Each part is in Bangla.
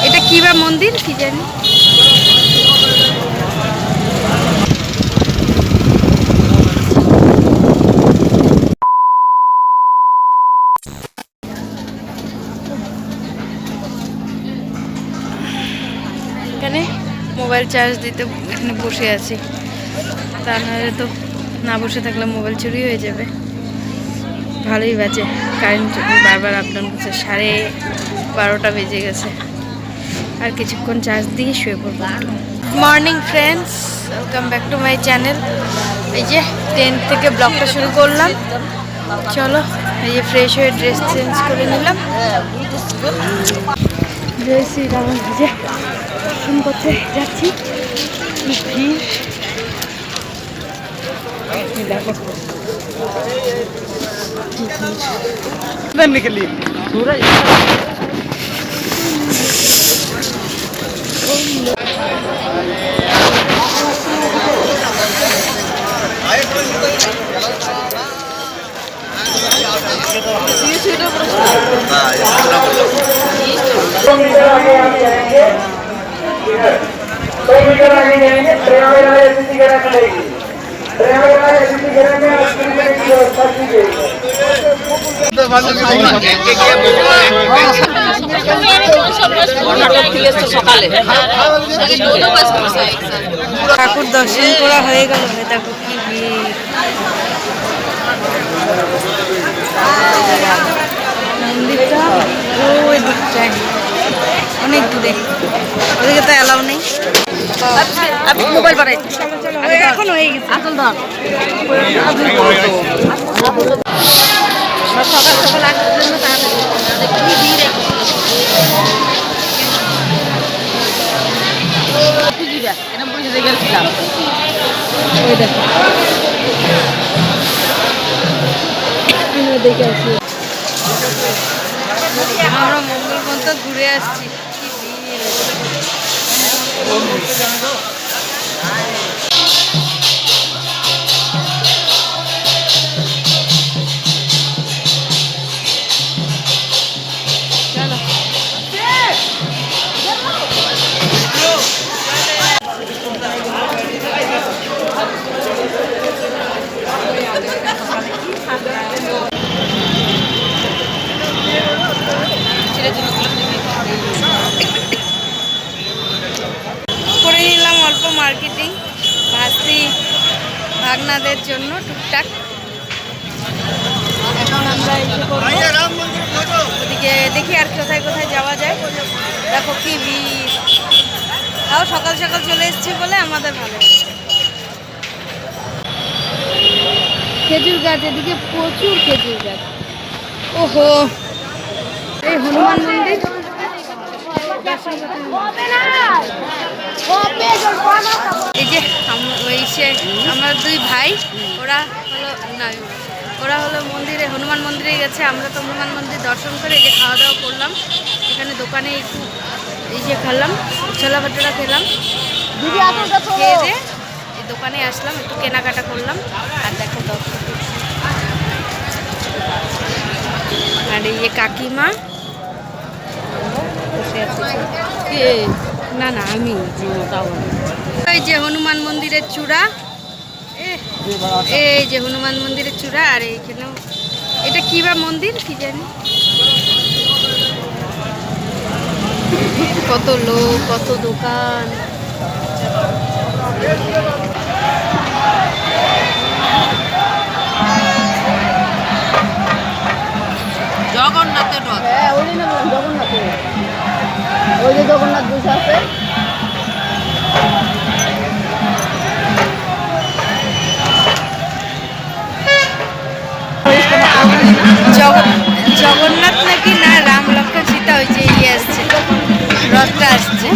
এটা কি বা মন্দির কি জানি। এখানে মোবাইল চার্জ দিতে এখানে বসে আছি, তা নাহলে তো না বসে থাকলে মোবাইল চুরি হয়ে যাবে। ভালোই বাজে, কারেন্ট বারবার আপ ডাউন করছে। 12:30 বেজে গেছে, আর কিছুক্ষণ চার্জ দিয়ে শুয়ে পড়বো। Morning friends, welcome back to my channel. এই যে 10 থেকে ব্লগটা শুরু করলাম। চলো, এই যে ফ্রেশ হয়ে ড্রেস চেঞ্জ করে নিলাম। জয় শ্রীরাম। যে দর্শন করতে যাচ্ছি, কি ভিড় দেখো। निकली सूरज ঠাকুর দর্শন করা হয়ে গেল। দেখো কি ভিড়, মন্দিরটা ওই দিকটায় অনেক দূরে, ওদিকে তো অ্যালাউ নেই। মোবাইল বাড়াই এখন হয়ে গেছে। আসল ধর সকাল সকাল আসার জন্য তাড়াতাড়ি কি ভিড়। আমরা মঙ্গলবন্ত ঘুরে আসছি, কি ভিড়। করে নিলাম অল্প মার্কেটিং, ভাস্তি ভাগনাদের জন্য টুকটাক। এখন আমরা এসে করবো ওদিকে, দেখি আর কোথায় কোথায় যাওয়া যায়। দেখো কি ভিড়, তাও সকাল সকাল চলে এসেছি বলে আমাদের ভালো। খেজুর গাছ, এদিকে প্রচুর খেজুর গাছ। ওহো, এই হনুমান মন্দির। এই যে আমরা দুই ভাই, ওরা হলো মন্দিরে, হনুমান মন্দিরে গেছে। আমরা তো হনুমান মন্দির দর্শন করে এই যে খাওয়া দাওয়া করলাম। এখানে দোকানে একটু এই যে খেলাম, ছোলা ভাটোরা খেলাম, খেয়ে দিয়ে এই দোকানে আসলাম, একটু কেনাকাটা করলাম। আর দেখো দর্শন, আর এই যে কাকিমা না না আমি এই যে হনুমান মন্দিরের চূড়া, এই যে হনুমান মন্দিরের চূড়া। আর এইখানেও এটা কি বা মন্দির কি জানি। কত লোক, কত দোকান। জগন্নাথের রথ, হ্যাঁ ওই না জগন্নাথের, ওই যে জগন্নাথ বসে আছে। জগন্নাথ নাকি না রাম লক্ষ্মণ সীতা, ওই যে ইয়ে আসছে, রথটা আসছে।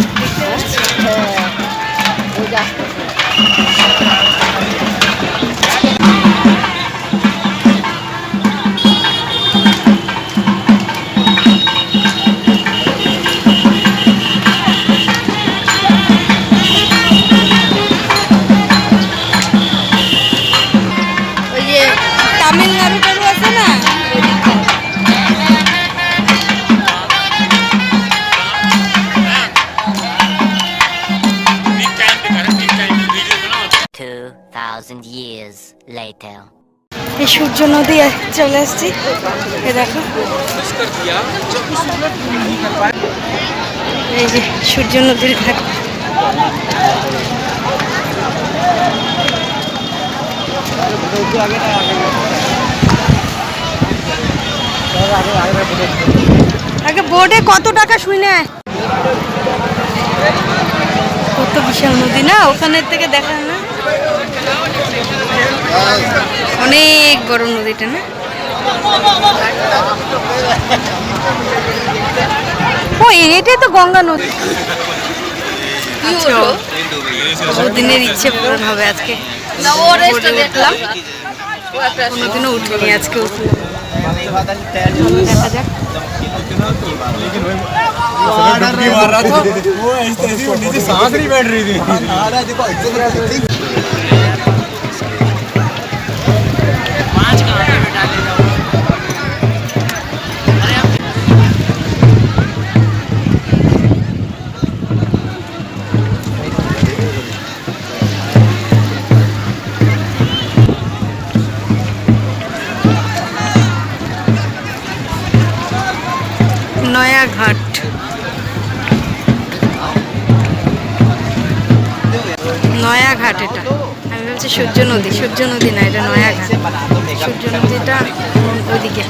ওই যে তামিলনাড়ু আছে না, later. এই সূর্য নদী চলে আসছি, এ দেখো এই যে সূর্য নদীর ঘাট। আগে বোর্ডে কত টাকা শুনে কত বিশাল নদী না, ওখানের থেকে দেখা না, অনেক বড় নদীটা না। ও এটাই তো গঙ্গা নদী। দিনের ইচ্ছে পূরণ হবে আজকে। দেখলাম কোনোদিনও উঠিনি, আজকে উঠলাম। দেখা যাক। নয়াঘাট, নয়াঘাট এটা। আমি বলছি সূর্য নদী, সূর্য নদী না, এটা নয়াঘাট। সূর্য নদীটা ওইদিকে।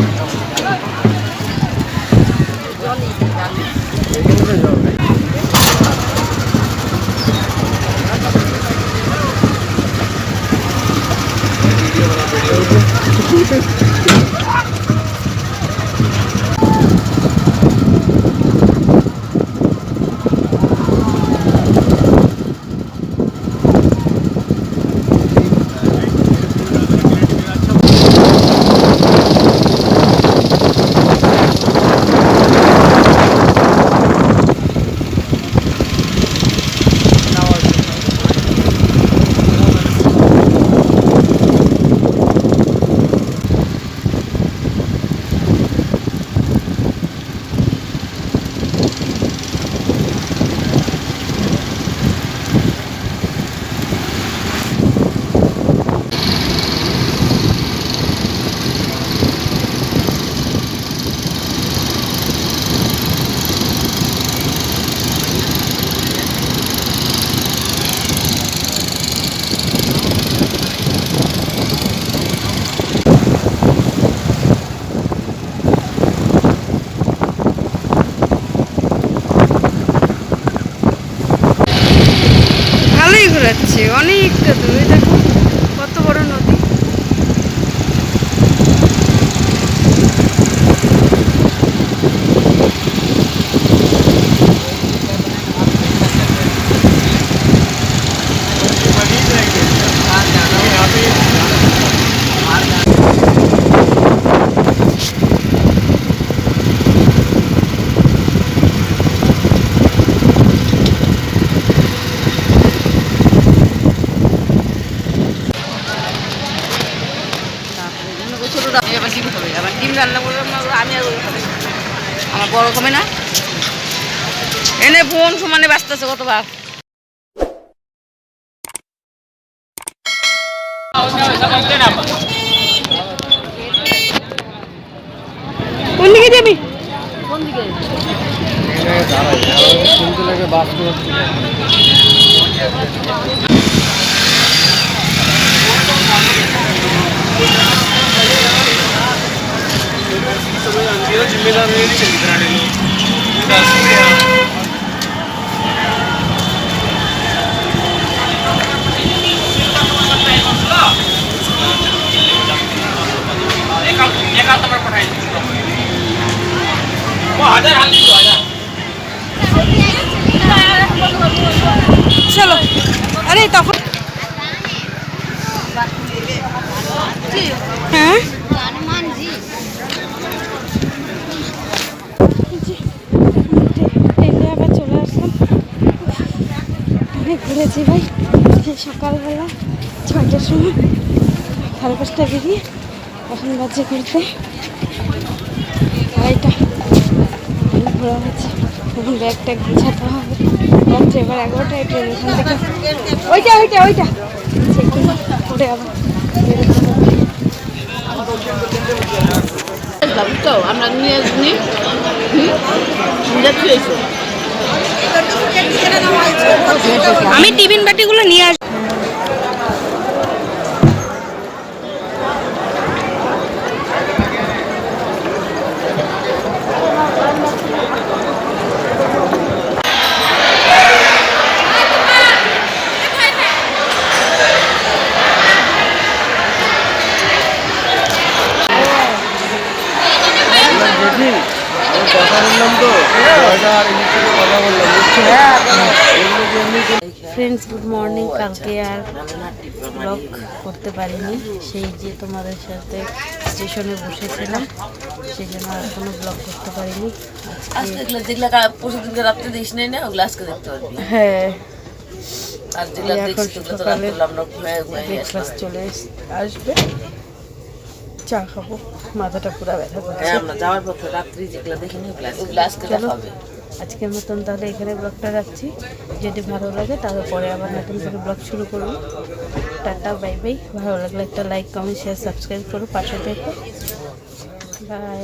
ঘোরাচ্ছে অনেকটা দূরে, দেখো কত বড় নদী। আমার বড় কমে না, এনে বোন সমানে বাঁচতেছে কতবার। কোন দিকে যাবি? কোন দিকে? जिम्मेदार चलो अरे तक हाँ ঘুরেছি ভাই, সকালবেলা 6টার সময় 5:30 বেরিয়ে এখন বাজে ঘুরতে 2:30। ঘোরা হচ্ছে, এখন ব্যাগটা গুছাতে হবে। যাচ্ছে এবার 11টায় ট্রেন, এখান থেকে ওইটা ওইটা ওইটা করে আবার তো আমরা নিয়ে আসবি আমি টিফিন বাটিগুলো নিয়ে আসবো। Friends good morning. কালকে আর ব্লগ করতে পারিনি, সেই যে তোমাদের সাথে স্টেশনে বসেছিলাম সেই জন্য আর কোনো ব্লগ করতে পারিনি। আজকে যেগুলো পরশু দিনকে রাত্রে দিস নাই না, ওগুলো আজকে দেখতে পারবি। হ্যাঁ, আর যেগুলো এখন দেখছি তো সকালে আমরা ঘুমায় ঘুমায় ব্রেকফাস্ট চলে আসবে, চা খাবো, মাথাটা পুরো ব্যথা করছে। আমরা যাওয়ার পথে রাত্রি যেগুলো দেখিনি ওগুলো আজকে দেখাবে। আজকের মতন তাহলে এখানে ব্লগটা রাখছি। যদি ভালো লাগে তাহলে পরে আবার নতুন করে ব্লগ শুরু করবো। Tata, bye bye. ভালো লাগলে একটা লাইক, কমেন্ট, শেয়ার, সাবস্ক্রাইব করো, পাশে থেকে। বাই।